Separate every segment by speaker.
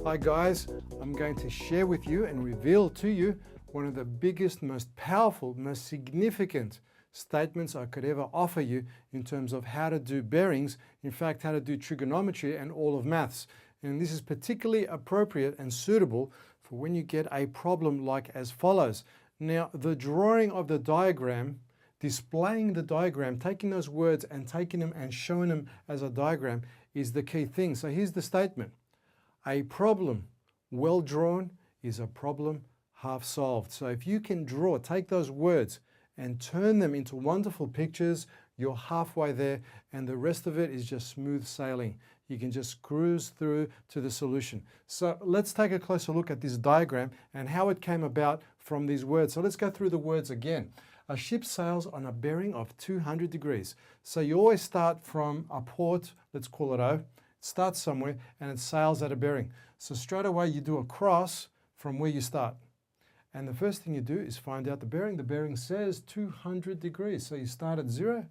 Speaker 1: Hi guys, I'm going to share with you and reveal to you one of the biggest, most powerful, most significant statements I could ever offer you in terms of how to do bearings, in fact how to do trigonometry and all of maths. And this is particularly appropriate and suitable for when you get a problem like as follows. Now, the drawing of the diagram, displaying the diagram, taking those words and taking them and showing them as a diagram is the key thing. So here's the statement. A problem well drawn is a problem half solved. So if you can draw, take those words and turn them into wonderful pictures, you're halfway there, and the rest of it is just smooth sailing. You can just cruise through to the solution. So let's take a closer look at this diagram and how it came about from these words. So let's go through the words again. A ship sails on a bearing of 200 degrees. So you always start from a port, let's call it O. It starts somewhere and it sails at a bearing. So straight away you do a cross from where you start. And the first thing you do is find out the bearing. The bearing says 200 degrees. So you start at 0,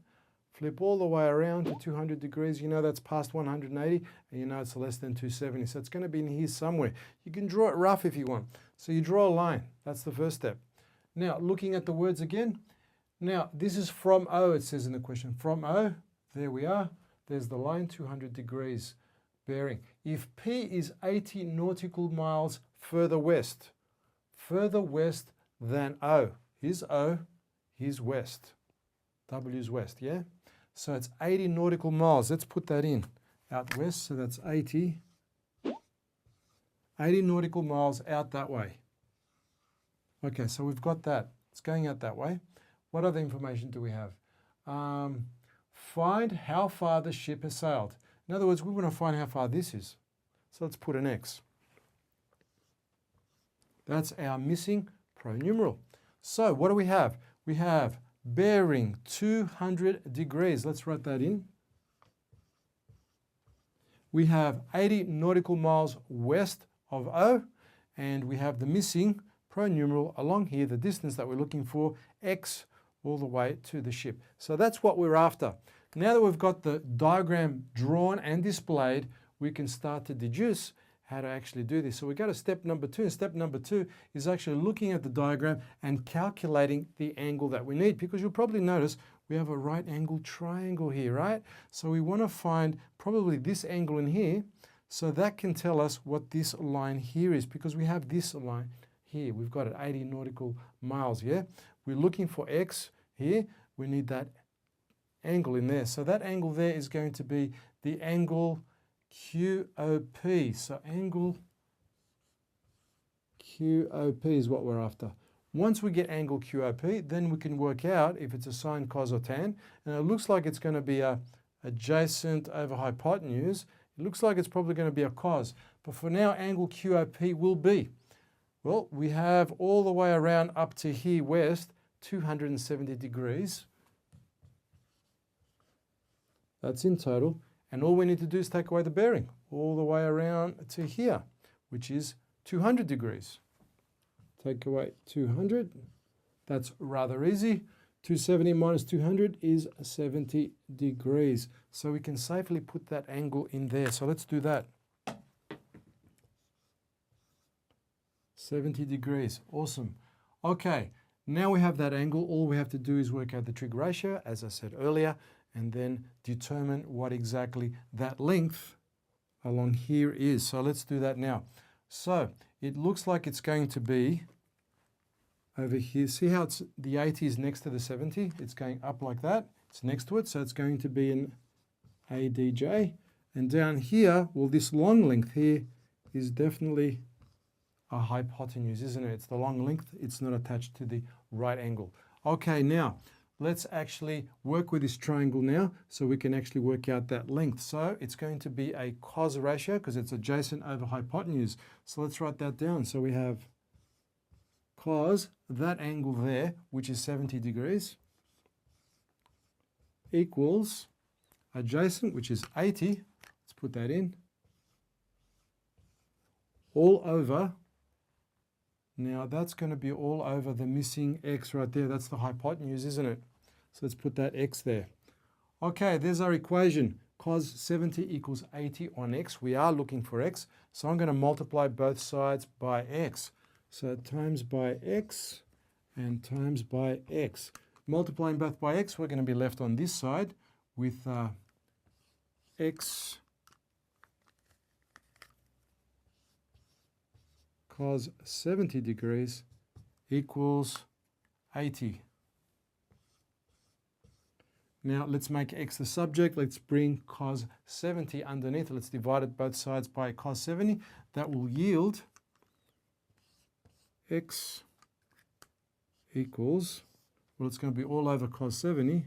Speaker 1: flip all the way around to 200 degrees. You know that's past 180, and you know it's less than 270. So it's going to be in here somewhere. You can draw it rough if you want. So you draw a line. That's the first step. Now, looking at the words again. Now, this is from O, it says in the question. From O, there we are. There's the line, 200 degrees bearing. If P is 80 nautical miles further west than O. Here's O, here's west. W's west, yeah? So it's 80 nautical miles. Let's put that in. Out west, so that's 80. 80 nautical miles out that way. Okay, so we've got that. It's going out that way. What other information do we have? Find how far the ship has sailed. In other words, we want to find how far this is. So let's put an X. That's our missing pronumeral. So what do we have? We have bearing 200 degrees. Let's write that in. We have 80 nautical miles west of O, and we have the missing pronumeral along here, the distance that we're looking for, X, all the way to the ship. So that's what we're after. Now that we've got the diagram drawn and displayed, we can start to deduce how to actually do this. So we go to step number 2, and step number 2 is actually looking at the diagram and calculating the angle that we need, because you'll probably notice we have a right angle triangle here, right? So we want to find probably this angle in here, so that can tell us what this line here is, because we have this line here. We've got it 80 nautical miles, yeah? We're looking for X here. We need that angle in there. So that angle there is going to be the angle QOP. So angle QOP is what we're after. Once we get angle QOP, then we can work out if it's a sine, cos, or tan. And it looks like it's going to be a adjacent over hypotenuse. It looks like it's probably going to be a cos. But for now, angle QOP will be, well, we have all the way around up to here west, 270 degrees. That's in total. And all we need to do is take away the bearing all the way around to here, which is 200 degrees. Take away 200. That's rather easy. 270 minus 200 is 70 degrees. So we can safely put that angle in there. So let's do that. 70 degrees. Awesome. Okay, now we have that angle. All we have to do is work out the trig ratio, as I said earlier, and then determine what exactly that length along here is. So let's do that now. So it looks like it's going to be over here. See how it's the 80 is next to the 70? It's going up like that. It's next to it, so it's going to be an ADJ. And down here, well, this long length here is definitely a hypotenuse, isn't it? It's the long length. It's not attached to the right angle. Okay, now let's actually work with this triangle now so we can actually work out that length. So it's going to be a cos ratio because it's adjacent over hypotenuse. So let's write that down. So we have cos, that angle there, which is 70 degrees, equals adjacent, which is 80. Let's put that in. All over. Now that's going to be all over the missing x right there. That's the hypotenuse, isn't it? So let's put that x there. Okay, there's our equation. Cos 70 equals 80 on x. We are looking for x, so I'm going to multiply both sides by x. So times by x and times by x. Multiplying both by x, we're going to be left on this side with x cos 70 degrees equals 80. Now let's make x the subject. Let's bring cos 70 underneath. Let's divide it both sides by cos 70. That will yield x equals, well, it's going to be all over cos 70.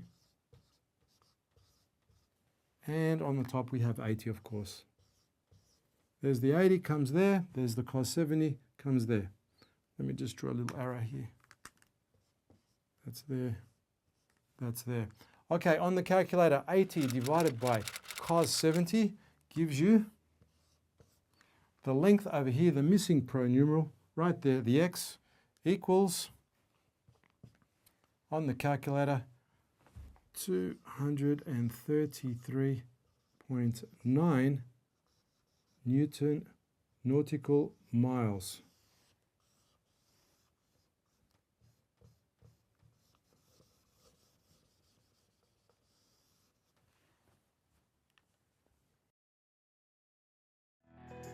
Speaker 1: And on the top we have 80, of course. There's the 80 comes there. There's the cos 70 comes there. Let me just draw a little arrow here. That's there. That's there. Okay, on the calculator, 80 divided by cos 70 gives you the length over here, the missing pronumeral, right there, the x, equals, on the calculator, 233.9 Newton nautical miles.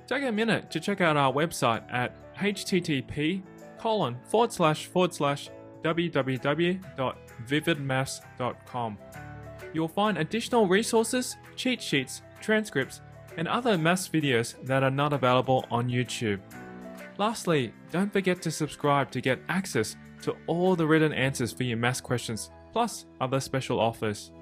Speaker 2: Take a minute to check out our website at http://www.vividmaths.com. You'll find additional resources, cheat sheets, transcripts, and other maths videos that are not available on YouTube. Lastly, don't forget to subscribe to get access to all the written answers for your maths questions, plus other special offers.